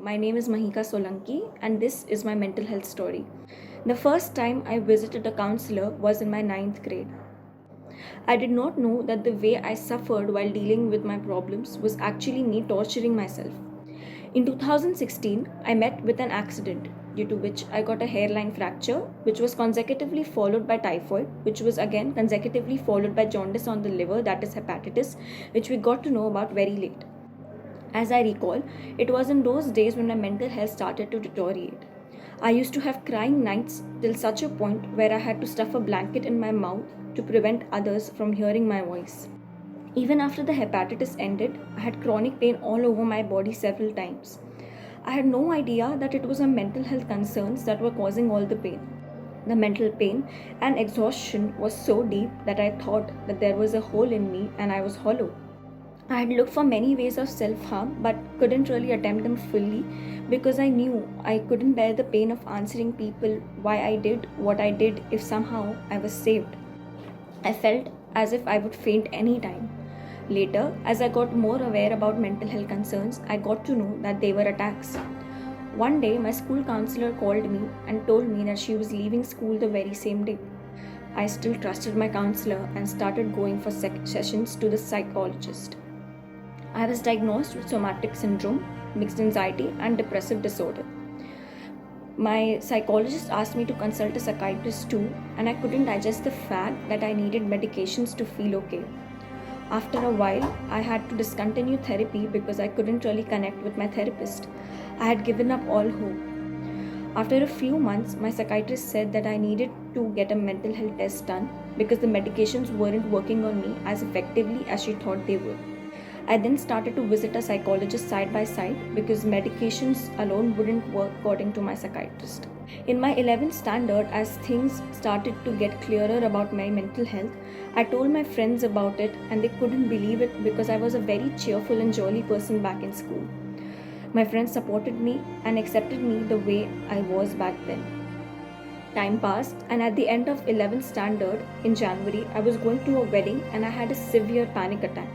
my name is Mahika and this is my mental health story. The first time I visited a counselor was in my ninth grade. I did not know that the way I suffered while dealing with my problems was actually me torturing myself. In 2016, I met with an accident due to which I got a hairline fracture, which was consecutively followed by typhoid, which was again consecutively followed by jaundice on the liver, that is hepatitis, which we got to know about very late. As I recall, it was in those days when my mental health started to deteriorate. I used to have crying nights till such a point where I had to stuff a blanket in my mouth to prevent others from hearing my voice. Even after the hepatitis ended, I had chronic pain all over my body several times. I had no idea that it was my mental health concerns that were causing all the pain. The mental pain and exhaustion was so deep that I thought that there was a hole in me and I was hollow. I had looked for many ways of self-harm but couldn't really attempt them fully because I knew I couldn't bear the pain of answering people why I did what I did if somehow I was saved. I felt as if I would faint any time. Later, as I got more aware about mental health concerns, I got to know that they were attacks. One day, my school counselor called me and told me that she was leaving school the very same day. I still trusted my counselor and started going for sessions to the psychologist. I was diagnosed with somatic syndrome, mixed anxiety, and depressive disorder. My psychologist asked me to consult a psychiatrist too, and I couldn't digest the fact that I needed medications to feel okay. After a while, I had to discontinue therapy because I couldn't really connect with my therapist. I had given up all hope. After a few months, my psychiatrist said that I needed to get a mental health test done because the medications weren't working on me as effectively as she thought they would. I then started to visit a psychologist side by side because medications alone wouldn't work according to my psychiatrist. In my 11th standard, as things started to get clearer about my mental health, I told my friends about it and they couldn't believe it because I was a very cheerful and jolly person back in school. My friends supported me and accepted me the way I was back then. Time passed, and at the end of 11th standard in January, I was going to a wedding and I had a severe panic attack.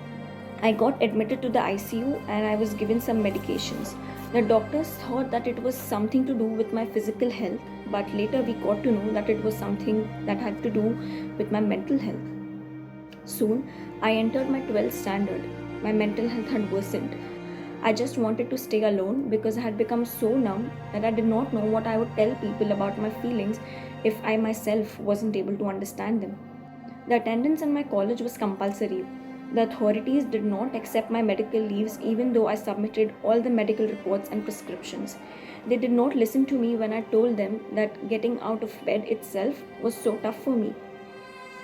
I got admitted to the ICU and I was given some medications. The doctors thought that it was something to do with my physical health, but later we got to know that it was something that had to do with my mental health. Soon, I entered my 12th standard. My mental health had worsened. I just wanted to stay alone because I had become so numb that I did not know what I would tell people about my feelings if I myself wasn't able to understand them. The attendance in my college was compulsory. The authorities did not accept my medical leaves even though I submitted all the medical reports and prescriptions. They did not listen to me when I told them that getting out of bed itself was so tough for me.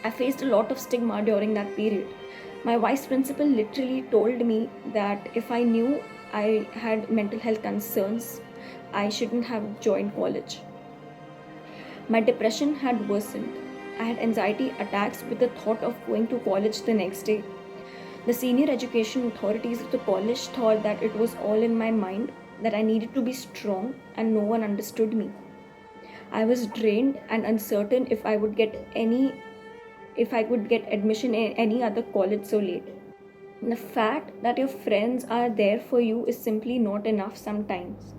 I faced a lot of stigma during that period. My vice principal literally told me that if I knew I had mental health concerns, I shouldn't have joined college. My depression had worsened. I had anxiety attacks with the thought of going to college the next day. The senior education authorities of the college thought that it was all in my mind, that I needed to be strong and no one understood me. I was drained and uncertain if I would get admission in any other college so late. The fact that your friends are there for you is simply not enough sometimes.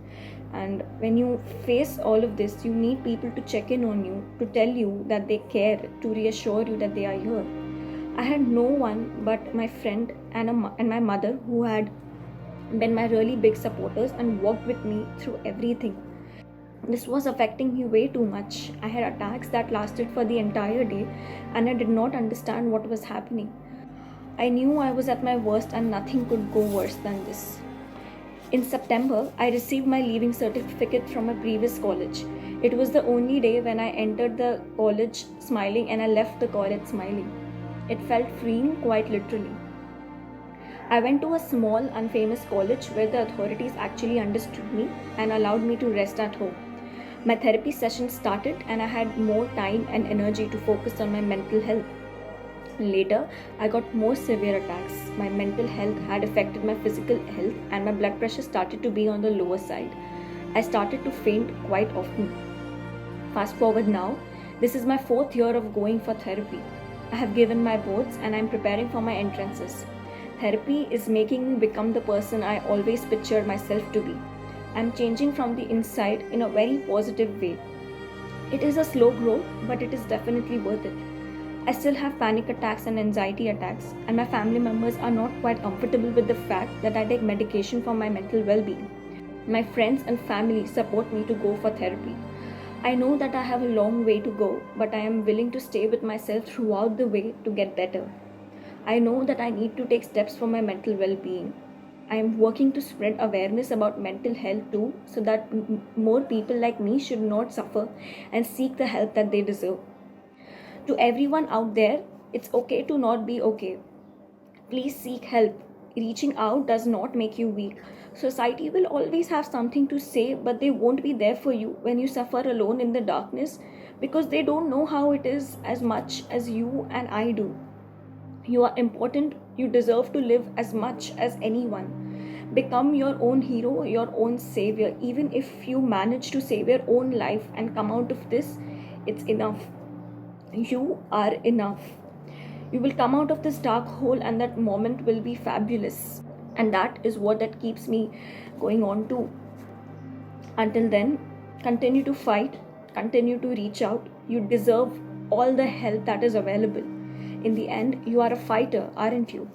And when you face all of this, you need people to check in on you, to tell you that they care, to reassure you that they are here. I had no one but my friend and my mother who had been my really big supporters and walked with me through everything. This was affecting me way too much. I had attacks that lasted for the entire day and I did not understand what was happening. I knew I was at my worst and nothing could go worse than this. In September, I received my leaving certificate from my previous college. It was the only day when I entered the college smiling and I left the college smiling. It felt freeing, quite literally. I went to a small, unfamous college where the authorities actually understood me and allowed me to rest at home. My therapy session started and I had more time and energy to focus on my mental health. Later, I got more severe attacks. My mental health had affected my physical health and my blood pressure started to be on the lower side. I started to faint quite often. Fast forward now, this is my 4th year of going for therapy. I have given my boards and I am preparing for my entrances. Therapy is making me become the person I always pictured myself to be. I'm changing from the inside in a very positive way. It is a slow growth, but it is definitely worth it. I still have panic attacks and anxiety attacks, and my family members are not quite comfortable with the fact that I take medication for my mental well being. My friends and family support me to go for therapy. I know that I have a long way to go, but I am willing to stay with myself throughout the way to get better. I know that I need to take steps for my mental well being. I am working to spread awareness about mental health too, so that more people like me should not suffer and seek the help that they deserve. To everyone out there, it's okay to not be okay. Please seek help. Reaching out does not make you weak. Society will always have something to say, but they won't be there for you when you suffer alone in the darkness, because they don't know how it is as much as you and I do. You are important. You deserve to live as much as anyone. Become your own hero, your own savior. Even if you manage to save your own life and come out of this, it's enough. You are enough. You will come out of this dark hole, and that moment will be fabulous. And that is what that keeps me going on too. Until then, continue to fight, continue to reach out. You deserve all the help that is available. In the end, you are a fighter, aren't you?